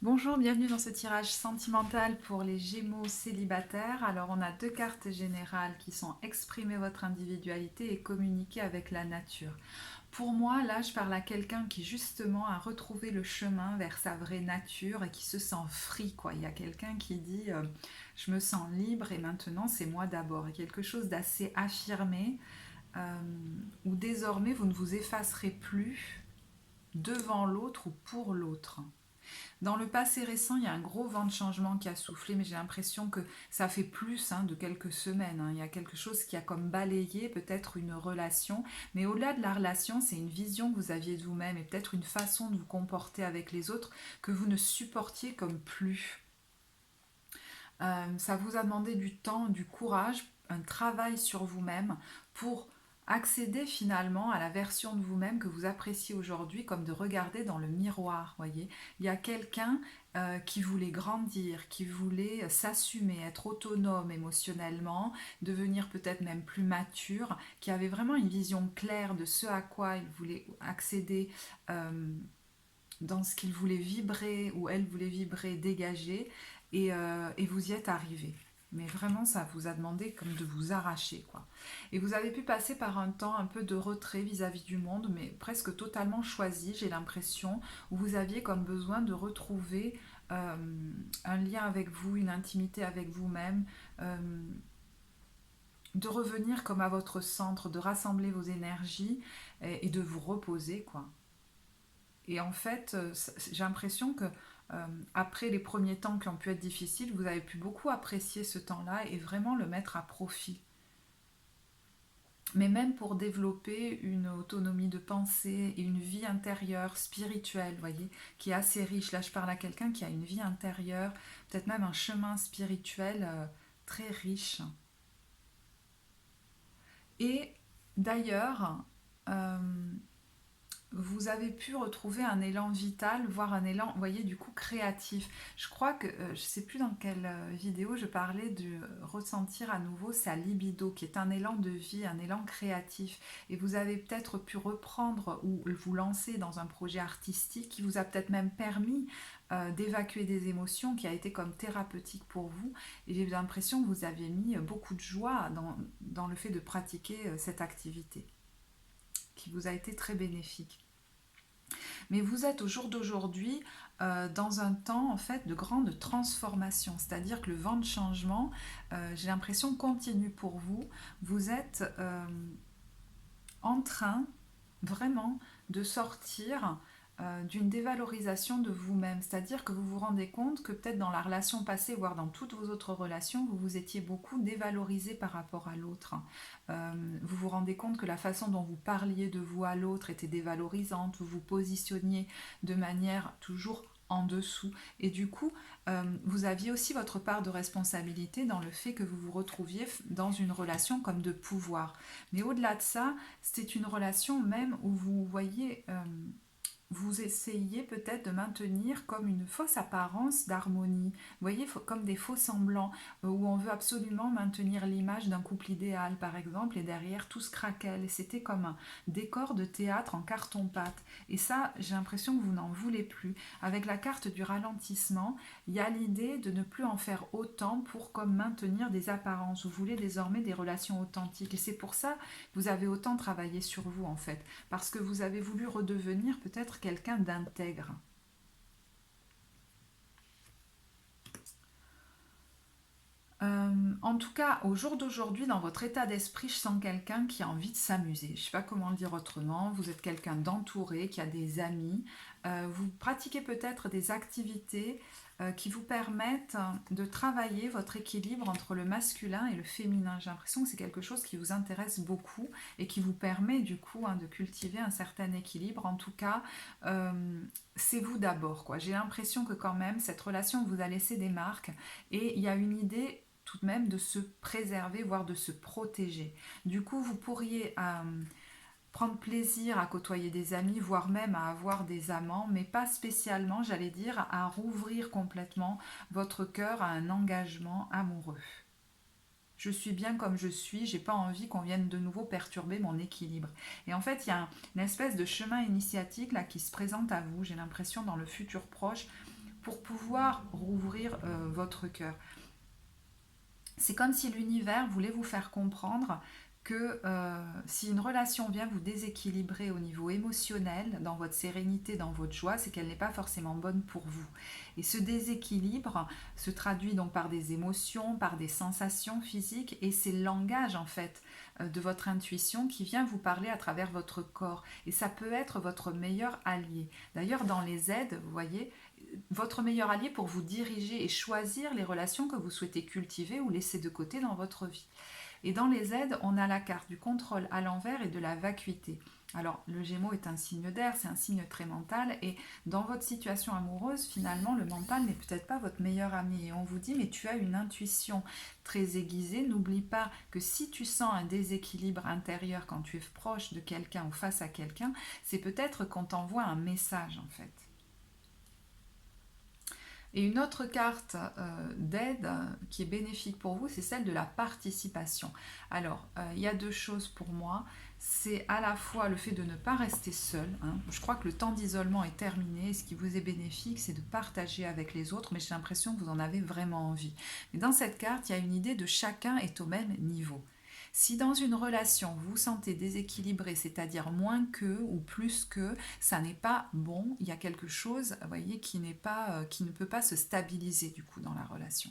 Bonjour, bienvenue dans ce tirage sentimental pour les Gémeaux célibataires. Alors on a deux cartes générales qui sont exprimer votre individualité et communiquer avec la nature. Pour moi, là, je parle à quelqu'un qui justement a retrouvé le chemin vers sa vraie nature et qui se sent free, quoi. Il y a quelqu'un qui dit je me sens libre et maintenant c'est moi d'abord. Et quelque chose d'assez affirmé euh, où désormais vous ne vous effacerez plus devant l'autre ou pour l'autre. Dans le passé récent, il y a un gros vent de changement qui a soufflé, mais j'ai l'impression que ça fait plus de quelques semaines. Il y a quelque chose qui a comme balayé peut-être une relation, mais au-delà de la relation, c'est une vision que vous aviez de vous-même et peut-être une façon de vous comporter avec les autres que vous ne supportiez comme plus. Ça vous a demandé du temps, du courage, un travail sur vous-même pour accéder finalement à la version de vous-même que vous appréciez aujourd'hui, comme de regarder dans le miroir, voyez. Il y a quelqu'un qui voulait grandir, qui voulait s'assumer, être autonome émotionnellement, devenir peut-être même plus mature, qui avait vraiment une vision claire de ce à quoi il voulait accéder, dans ce qu'il voulait vibrer ou elle voulait vibrer, dégager, et vous y êtes arrivé. Mais vraiment, ça vous a demandé comme de vous arracher, quoi. Et vous avez pu passer par un temps un peu de retrait vis-à-vis du monde, mais presque totalement choisi, j'ai l'impression, où vous aviez comme besoin de retrouver euh, un lien avec vous, une intimité avec vous-même, euh, de revenir comme à votre centre, de rassembler vos énergies et de vous reposer, quoi. Et en fait, j'ai l'impression que après les premiers temps qui ont pu être difficiles, vous avez pu beaucoup apprécier ce temps-là et vraiment le mettre à profit. Mais même pour développer une autonomie de pensée et une vie intérieure, spirituelle, vous voyez, qui est assez riche. Là, je parle à quelqu'un qui a une vie intérieure, peut-être même un chemin spirituel très riche. Et d'ailleurs, euh, vous avez pu retrouver un élan vital, voire un élan, vous voyez, du coup créatif. Je crois que, je ne sais plus dans quelle vidéo je parlais de ressentir à nouveau sa libido, qui est un élan de vie, un élan créatif. Et vous avez peut-être pu reprendre ou vous lancer dans un projet artistique qui vous a peut-être même permis d'évacuer des émotions, qui a été comme thérapeutique pour vous. Et j'ai l'impression que vous aviez mis beaucoup de joie dans le fait de pratiquer cette activité, qui vous a été très bénéfique. Mais vous êtes au jour d'aujourd'hui dans un temps en fait de grande transformation, c'est-à-dire que le vent de changement, j'ai l'impression, continue pour vous. Vous êtes en train vraiment de sortir d'une dévalorisation de vous-même, c'est-à-dire que vous vous rendez compte que peut-être dans la relation passée, voire dans toutes vos autres relations, vous vous étiez beaucoup dévalorisé par rapport à l'autre. Vous vous rendez compte que la façon dont vous parliez de vous à l'autre était dévalorisante, vous vous positionniez de manière toujours en dessous. Et du coup, vous aviez aussi votre part de responsabilité dans le fait que vous vous retrouviez dans une relation comme de pouvoir. Mais au-delà de ça, c'est une relation même où vous voyez, vous essayez peut-être de maintenir comme une fausse apparence d'harmonie. Vous voyez, comme des faux semblants, où on veut absolument maintenir l'image d'un couple idéal, par exemple, et derrière tout se craquelle. Et c'était comme un décor de théâtre en carton-pâte. Et ça, j'ai l'impression que vous n'en voulez plus. Avec la carte du ralentissement, il y a l'idée de ne plus en faire autant pour comme maintenir des apparences. Vous voulez désormais des relations authentiques. Et c'est pour ça que vous avez autant travaillé sur vous, en fait. Parce que vous avez voulu redevenir peut-être quelqu'un d'intègre. En tout cas, au jour d'aujourd'hui, dans votre état d'esprit, je sens quelqu'un qui a envie de s'amuser. Je ne sais pas comment le dire autrement. Vous êtes quelqu'un d'entouré, qui a des amis. Vous pratiquez peut-être des activités qui vous permettent de travailler votre équilibre entre le masculin et le féminin. J'ai l'impression que c'est quelque chose qui vous intéresse beaucoup et qui vous permet du coup de cultiver un certain équilibre. En tout cas, euh, c'est vous d'abord, quoi. J'ai l'impression que quand même, cette relation vous a laissé des marques et il y a une idée tout de même de se préserver, voire de se protéger. Du coup, vous pourriez prendre plaisir à côtoyer des amis, voire même à avoir des amants, mais pas spécialement, j'allais dire, à rouvrir complètement votre cœur à un engagement amoureux. Je suis bien comme je suis, j'ai pas envie qu'on vienne de nouveau perturber mon équilibre. Et en fait, il y a une espèce de chemin initiatique là qui se présente à vous, j'ai l'impression dans le futur proche, pour pouvoir rouvrir votre cœur. C'est comme si l'univers voulait vous faire comprendre que si une relation vient vous déséquilibrer au niveau émotionnel, dans votre sérénité, dans votre joie, c'est qu'elle n'est pas forcément bonne pour vous. Et ce déséquilibre se traduit donc par des émotions, par des sensations physiques, et c'est le langage en fait de votre intuition qui vient vous parler à travers votre corps. Et ça peut être votre meilleur allié. D'ailleurs, dans les aides, vous voyez, votre meilleur allié pour vous diriger et choisir les relations que vous souhaitez cultiver ou laisser de côté dans votre vie. Et dans les aides, on a la carte du contrôle à l'envers et de la vacuité. Alors, le Gémeaux est un signe d'air, c'est un signe très mental, et dans votre situation amoureuse, finalement, le mental n'est peut-être pas votre meilleur ami. Et on vous dit, mais tu as une intuition très aiguisée, n'oublie pas que si tu sens un déséquilibre intérieur quand tu es proche de quelqu'un ou face à quelqu'un, c'est peut-être qu'on t'envoie un message, en fait. Et une autre carte d'aide qui est bénéfique pour vous, c'est celle de la participation. Alors, il y a deux choses pour moi. C'est à la fois le fait de ne pas rester seul. Hein. Je crois que le temps d'isolement est terminé. Et ce qui vous est bénéfique, c'est de partager avec les autres. Mais j'ai l'impression que vous en avez vraiment envie. Mais dans cette carte, il y a une idée de chacun est au même niveau. Si dans une relation vous vous sentez déséquilibré, c'est-à-dire moins que ou plus que, ça n'est pas bon. Il y a quelque chose, vous voyez, qui ne peut pas se stabiliser du coup dans la relation.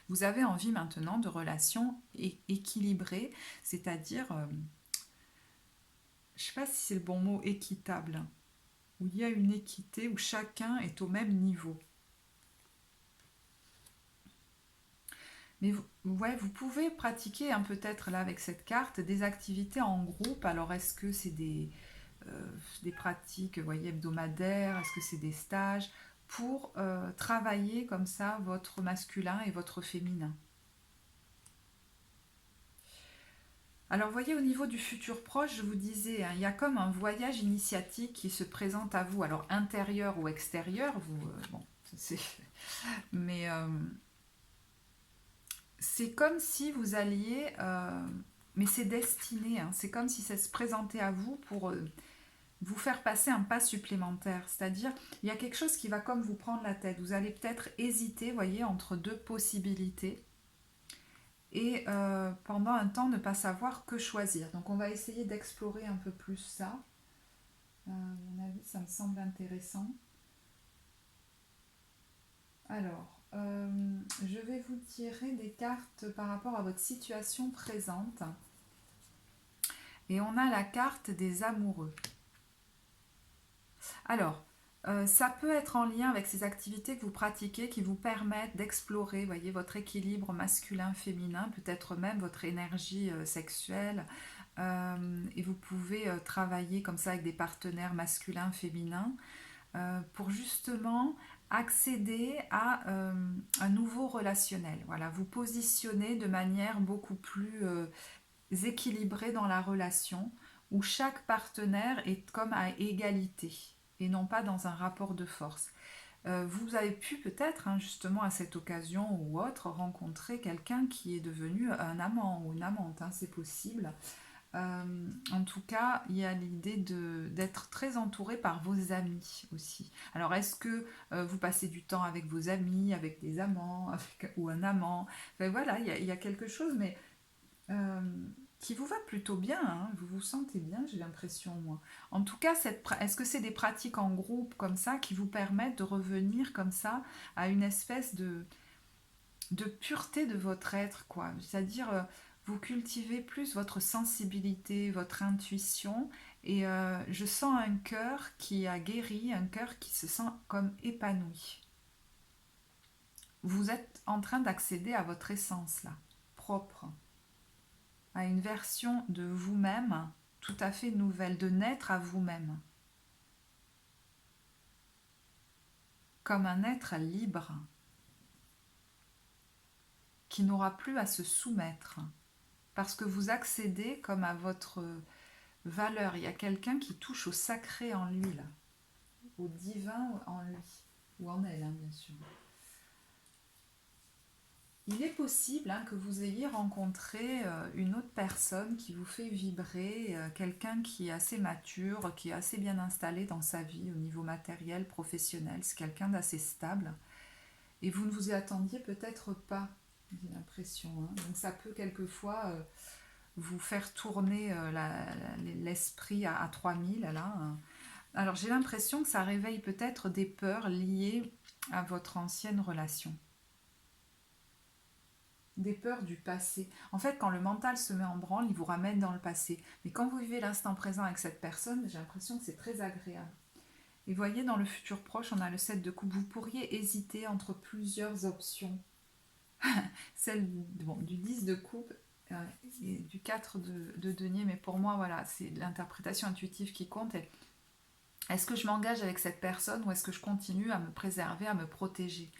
Vous avez envie maintenant de relations équilibrées, c'est-à-dire, je ne sais pas si c'est le bon mot, équitable, où il y a une équité, où chacun est au même niveau. Mais vous pouvez pratiquer peut-être là avec cette carte des activités en groupe. Alors est-ce que c'est des pratiques, vous voyez, hebdomadaires? Est-ce que c'est des stages pour travailler comme ça votre masculin et votre féminin? Alors, vous voyez, au niveau du futur proche, je vous disais, hein, il y a comme un voyage initiatique qui se présente à vous. Alors, intérieur ou extérieur, bon, c'est... Mais c'est comme si vous alliez... mais c'est destiné, hein, c'est comme si ça se présentait à vous pour vous faire passer un pas supplémentaire. C'est-à-dire, il y a quelque chose qui va comme vous prendre la tête. Vous allez peut-être hésiter, vous voyez, entre deux possibilités. Et pendant un temps, ne pas savoir que choisir. Donc, on va essayer d'explorer un peu plus ça. À mon avis, ça me semble intéressant. Alors, je vais vous tirer des cartes par rapport à votre situation présente. Et on a la carte des amoureux. Alors, ça peut être en lien avec ces activités que vous pratiquez qui vous permettent d'explorer, voyez, votre équilibre masculin-féminin, peut-être même votre énergie sexuelle. Et vous pouvez travailler comme ça avec des partenaires masculins-féminins pour justement accéder à un nouveau relationnel. Voilà, vous positionnez de manière beaucoup plus équilibrée dans la relation où chaque partenaire est comme à égalité et non pas dans un rapport de force. Vous avez pu peut-être, hein, justement à cette occasion ou autre, rencontrer quelqu'un qui est devenu un amant ou une amante, hein, c'est possible. En tout cas, il y a l'idée d'être très entouré par vos amis aussi. Alors, est-ce que vous passez du temps avec vos amis, avec des amants, ou un amant? Enfin, voilà, il y a quelque chose, mais euh, qui vous va plutôt bien, hein. Vous vous sentez bien, j'ai l'impression, moi. En tout cas, est-ce que c'est des pratiques en groupe comme ça qui vous permettent de revenir comme ça à une espèce de pureté de votre être, quoi. C'est-à-dire, vous cultivez plus votre sensibilité, votre intuition, et je sens un cœur qui a guéri, un cœur qui se sent comme épanoui. Vous êtes en train d'accéder à votre essence, là, propre, à une version de vous-même tout à fait nouvelle, de naître à vous-même, comme un être libre, qui n'aura plus à se soumettre, parce que vous accédez comme à votre valeur. Il y a quelqu'un qui touche au sacré en lui, là, au divin en lui, ou en elle, hein, bien sûr. Il est possible hein, que vous ayez rencontré une autre personne qui vous fait vibrer, quelqu'un qui est assez mature, qui est assez bien installé dans sa vie au niveau matériel, professionnel, c'est quelqu'un d'assez stable. Et vous ne vous y attendiez peut-être pas, j'ai l'impression. Hein. Donc ça peut quelquefois vous faire tourner l'esprit à 3000 là. Hein. Alors j'ai l'impression que ça réveille peut-être des peurs liées à votre ancienne relation. Des peurs du passé. En fait, quand le mental se met en branle, il vous ramène dans le passé. Mais quand vous vivez l'instant présent avec cette personne, j'ai l'impression que c'est très agréable. Et voyez, dans le futur proche, on a le 7 de coupe. Vous pourriez hésiter entre plusieurs options. Celle du 10 de coupe et du 4 de denier. Mais pour moi, voilà, c'est l'interprétation intuitive qui compte. Est-ce que je m'engage avec cette personne ou est-ce que je continue à me préserver, à me protéger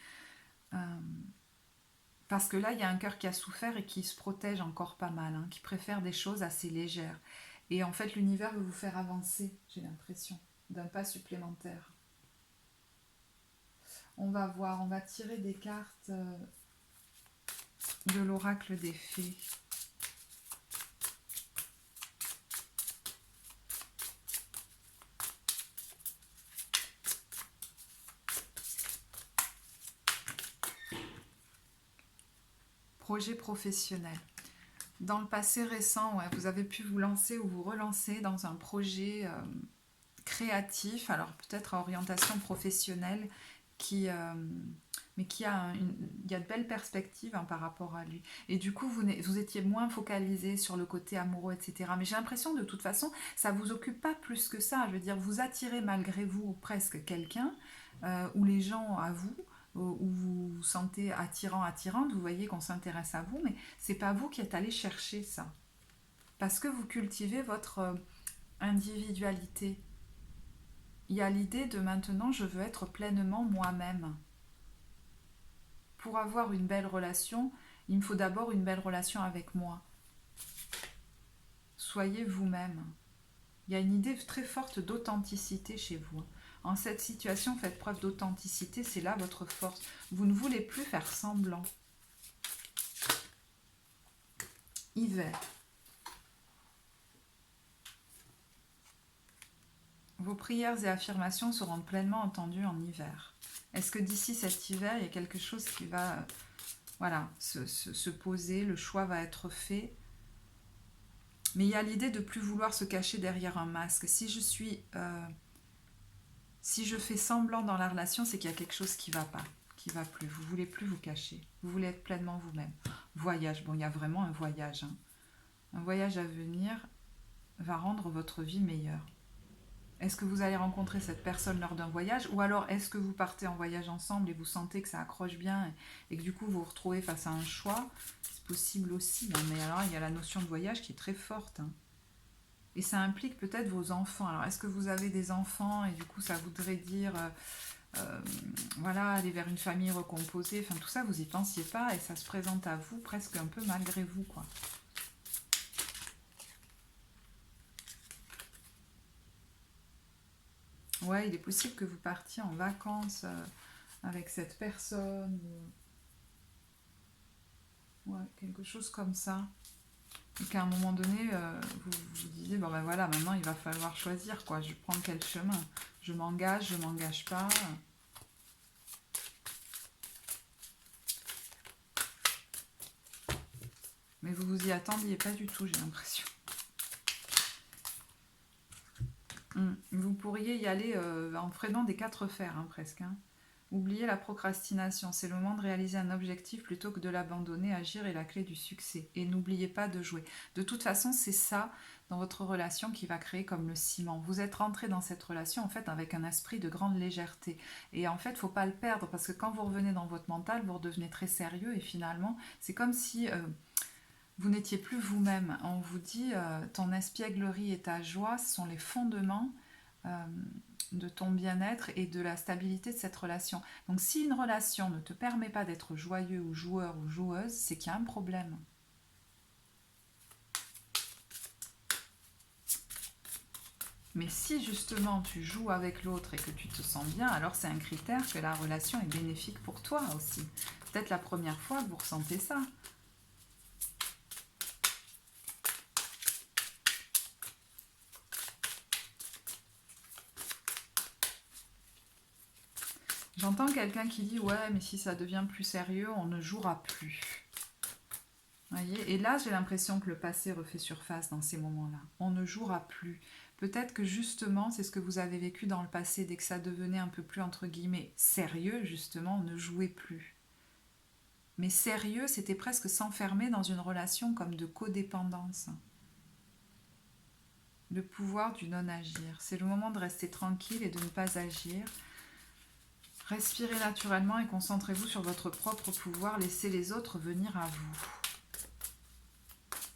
Parce que là, il y a un cœur qui a souffert et qui se protège encore pas mal, hein, qui préfère des choses assez légères. Et en fait, l'univers veut vous faire avancer, j'ai l'impression, d'un pas supplémentaire. On va voir, on va tirer des cartes de l'oracle des fées. Projet professionnel. Dans le passé récent, ouais, vous avez pu vous lancer ou vous relancer dans un projet créatif, alors peut-être à orientation professionnelle, mais il y a de belles perspectives hein, par rapport à lui. Et du coup, vous étiez moins focalisé sur le côté amoureux, etc. Mais j'ai l'impression, de toute façon, ça ne vous occupe pas plus que ça. Je veux dire, vous attirez malgré vous presque quelqu'un, ou les gens à vous, où vous vous sentez attirante, vous voyez qu'on s'intéresse à vous, mais c'est pas vous qui êtes allé chercher ça. Parce que vous cultivez votre individualité. Il y a l'idée de maintenant, je veux être pleinement moi-même. Pour avoir une belle relation, il me faut d'abord une belle relation avec moi. Soyez vous-même. Il y a une idée très forte d'authenticité chez vous. En cette situation, faites preuve d'authenticité, c'est là votre force. Vous ne voulez plus faire semblant. Hiver. Vos prières et affirmations seront pleinement entendues en hiver. Est-ce que d'ici cet hiver, il y a quelque chose qui va se poser, le choix va être fait? Mais il y a l'idée de ne plus vouloir se cacher derrière un masque. Si je fais semblant dans la relation, c'est qu'il y a quelque chose qui ne va pas, qui ne va plus. Vous ne voulez plus vous cacher. Vous voulez être pleinement vous-même. Voyage. Bon, il y a vraiment un voyage. Hein. Un voyage à venir va rendre votre vie meilleure. Est-ce que vous allez rencontrer cette personne lors d'un voyage ou alors est-ce que vous partez en voyage ensemble et vous sentez que ça accroche bien et que du coup vous vous retrouvez face à un choix? C'est possible aussi, hein, mais alors il y a la notion de voyage qui est très forte. Hein. Et ça implique peut-être vos enfants. Alors est-ce que vous avez des enfants et du coup ça voudrait dire aller vers une famille recomposée, enfin tout ça vous y pensiez pas et ça se présente à vous presque un peu malgré vous quoi. Ouais, il est possible que vous partiez en vacances avec cette personne. Ouais, quelque chose comme ça. Et qu'à un moment donné, vous vous disiez, bon ben voilà, maintenant il va falloir choisir, quoi. Je prends quel chemin? Je m'engage, je m'engage pas. Mais vous vous y attendiez pas du tout, j'ai l'impression. Vous pourriez y aller en freinant des quatre fers, hein, presque. Hein. Oubliez la procrastination, c'est le moment de réaliser un objectif plutôt que de l'abandonner. Agir est la clé du succès. Et n'oubliez pas de jouer. De toute façon, c'est ça dans votre relation qui va créer comme le ciment. Vous êtes rentré dans cette relation en fait avec un esprit de grande légèreté. Et en fait, il ne faut pas le perdre parce que quand vous revenez dans votre mental, vous redevenez très sérieux et finalement, c'est comme si vous n'étiez plus vous-même. On vous dit ton espièglerie et ta joie, ce sont les fondements de ton bien-être et de la stabilité de cette relation. Donc si une relation ne te permet pas d'être joyeux ou joueur ou joueuse, c'est qu'il y a un problème. Mais si justement tu joues avec l'autre et que tu te sens bien, alors c'est un critère que la relation est bénéfique pour toi aussi. Peut-être la première fois que vous ressentez ça. J'entends quelqu'un qui dit ouais, mais si ça devient plus sérieux, on ne jouera plus. Voyez, et là, j'ai l'impression que le passé refait surface dans ces moments-là. On ne jouera plus. Peut-être que justement, c'est ce que vous avez vécu dans le passé, dès que ça devenait un peu plus, entre guillemets, sérieux, justement, on ne jouait plus. Mais sérieux, c'était presque s'enfermer dans une relation comme de codépendance. Le pouvoir du non-agir. C'est le moment de rester tranquille et de ne pas agir. Respirez naturellement et concentrez-vous sur votre propre pouvoir. Laissez les autres venir à vous.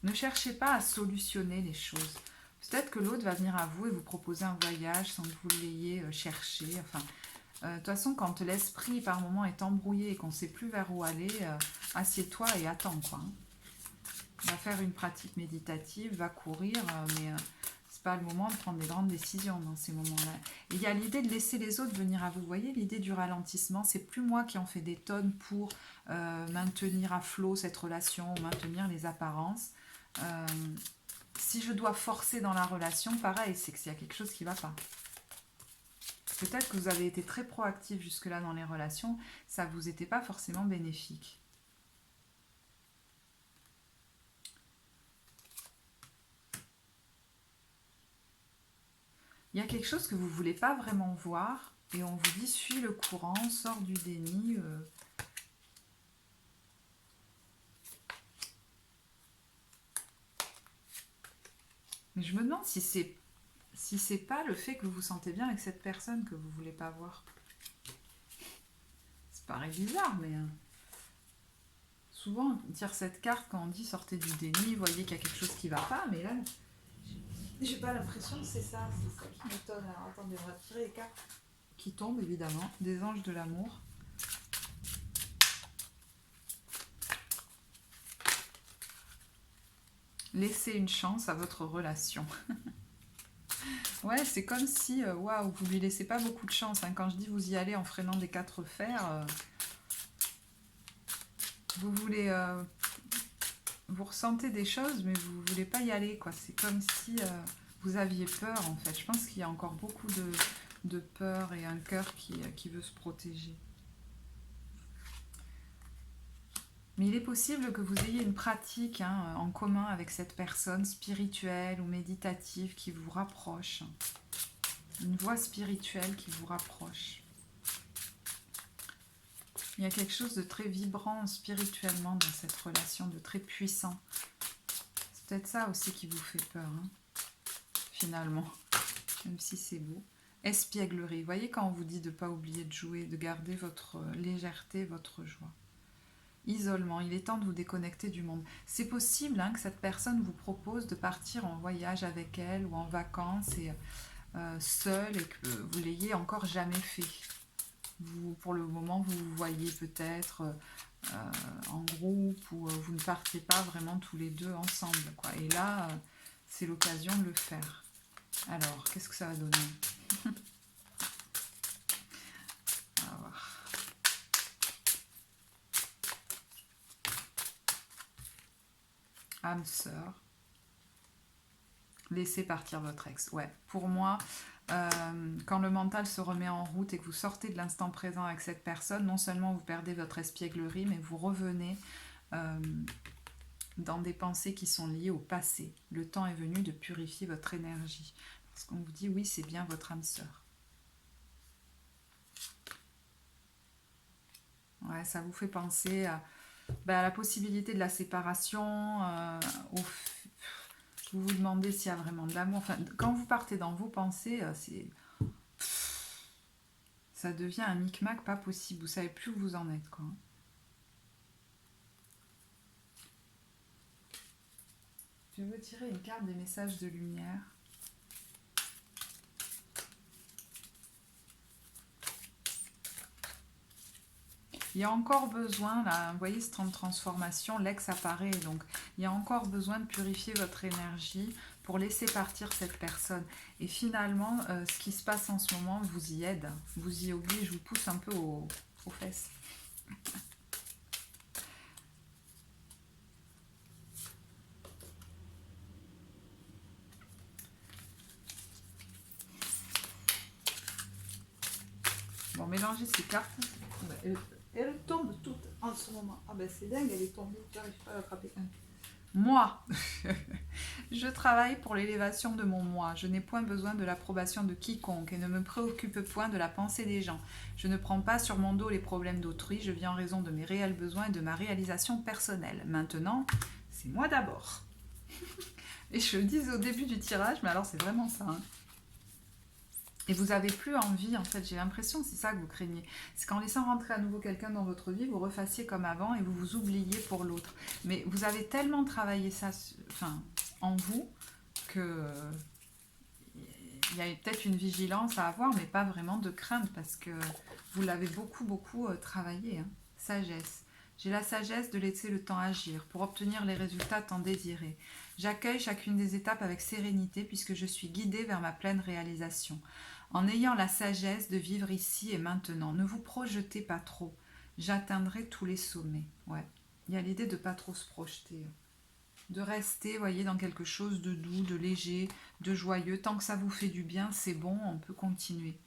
Ne cherchez pas à solutionner les choses. Peut-être que l'autre va venir à vous et vous proposer un voyage sans que vous l'ayez cherché. Enfin, de toute façon, quand l'esprit par moment est embrouillé et qu'on ne sait plus vers où aller, assieds-toi et attends, quoi. Va faire une pratique méditative, va courir, mais c'est pas le moment de prendre des grandes décisions dans ces moments-là. Et il y a l'idée de laisser les autres venir à vous. Vous voyez, l'idée du ralentissement, c'est plus moi qui en fais des tonnes pour maintenir à flot cette relation, maintenir les apparences. Si je dois forcer dans la relation, pareil, c'est qu'il y a quelque chose qui ne va pas. Peut-être que vous avez été très proactif jusque-là dans les relations, ça ne vous était pas forcément bénéfique. Il y a quelque chose que vous ne voulez pas vraiment voir et on vous dit suis le courant, sors du déni. Mais je me demande si c'est pas le fait que vous vous sentez bien avec cette personne que vous voulez pas voir. Ça paraît bizarre, mais souvent on tire cette carte quand on dit sortez du déni, voyez qu'il y a quelque chose qui va pas, mais là j'ai pas l'impression que c'est ça qui m'étonne. Alors attendez, on va tirer les cartes qui tombent évidemment, des anges de l'amour. Laissez une chance à votre relation. Ouais, c'est comme si, waouh, vous lui laissez pas beaucoup de chance. Hein. Quand je dis vous y allez en freinant des quatre fers, vous voulez, vous ressentez des choses, mais vous voulez pas y aller, quoi. C'est comme si vous aviez peur, en fait. Je pense qu'il y a encore beaucoup de peur et un cœur qui veut se protéger. Mais il est possible que vous ayez une pratique en commun avec cette personne spirituelle ou méditative qui vous rapproche. Une voie spirituelle qui vous rapproche. Il y a quelque chose de très vibrant spirituellement dans cette relation, de très puissant. C'est peut-être ça aussi qui vous fait peur, finalement, même si c'est beau. Espièglerie. Vous voyez quand on vous dit de ne pas oublier de jouer, de garder votre légèreté, votre joie. Isolement, il est temps de vous déconnecter du monde. C'est possible que cette personne vous propose de partir en voyage avec elle ou en vacances et seule et que vous l'ayez encore jamais fait. Vous, pour le moment, vous vous voyez peut-être en groupe ou vous ne partiez pas vraiment tous les deux ensemble, quoi. Et là, c'est l'occasion de le faire. Alors, qu'est-ce que ça va donner? On va voir. Âme sœur. Laissez partir votre ex. Ouais, pour moi, quand le mental se remet en route et que vous sortez de l'instant présent avec cette personne, non seulement vous perdez votre espièglerie, mais vous revenez dans des pensées qui sont liées au passé. Le temps est venu de purifier votre énergie. Parce qu'on vous dit, oui, c'est bien votre âme sœur. Ouais, ça vous fait penser à la possibilité de la séparation, vous vous demandez s'il y a vraiment de l'amour. Enfin, quand vous partez dans vos pensées, ça devient un micmac pas possible. Vous savez plus où vous en êtes, quoi. Je vais vous tirer une carte des messages de lumière. Il y a encore besoin, là, vous voyez, cette transformation, l'ex apparaît, donc il y a encore besoin de purifier votre énergie, pour laisser partir cette personne. Et finalement, ce qui se passe en ce moment vous y aide, vous y oblige, vous pousse un peu aux fesses. Bon, mélanger ces cartes. Elle tombe toute en ce moment. Ah ben c'est dingue, elle est tombée, j'arrive pas à l'attraper. Moi, je travaille pour l'élévation de mon moi. Je n'ai point besoin de l'approbation de quiconque et ne me préoccupe point de la pensée des gens. Je ne prends pas sur mon dos les problèmes d'autrui. Je vis en raison de mes réels besoins et de ma réalisation personnelle. Maintenant, c'est moi d'abord. Et je le dis au début du tirage, mais alors c'est vraiment ça. Hein. Et vous n'avez plus envie, en fait, j'ai l'impression que c'est ça que vous craignez. C'est qu'en laissant rentrer à nouveau quelqu'un dans votre vie, vous refassiez comme avant et vous vous oubliez pour l'autre. Mais vous avez tellement travaillé ça en vous que il y a peut-être une vigilance à avoir, mais pas vraiment de crainte parce que vous l'avez beaucoup travaillé. Hein. Sagesse. J'ai la sagesse de laisser le temps agir pour obtenir les résultats tant désirés. J'accueille chacune des étapes avec sérénité puisque je suis guidée vers ma pleine réalisation. En ayant la sagesse de vivre ici et maintenant, ne vous projetez pas trop. J'atteindrai tous les sommets. Ouais. Il y a l'idée de ne pas trop se projeter. De rester, voyez, dans quelque chose de doux, de léger, de joyeux. Tant que ça vous fait du bien, c'est bon, on peut continuer.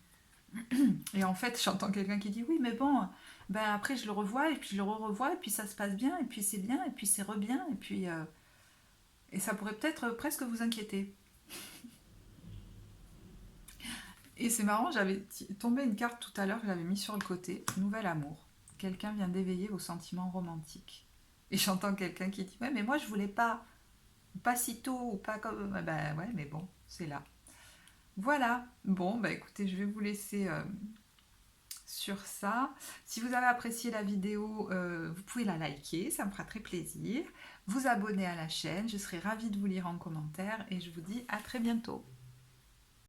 Et en fait, j'entends quelqu'un qui dit oui, mais bon, ben après je le revois et puis je le revois et puis ça se passe bien et puis c'est bien et puis c'est re-bien et puis et ça pourrait peut-être presque vous inquiéter. Et c'est marrant, j'avais tombé une carte tout à l'heure que j'avais mis sur le côté, nouvel amour. Quelqu'un vient d'éveiller vos sentiments romantiques. Et j'entends quelqu'un qui dit ouais, mais moi je voulais pas si tôt ou pas comme ben ouais, mais bon, c'est là. Voilà. Bon, bah écoutez, je vais vous laisser sur ça. Si vous avez apprécié la vidéo, vous pouvez la liker, ça me fera très plaisir. Vous abonner à la chaîne, je serai ravie de vous lire en commentaire et je vous dis à très bientôt.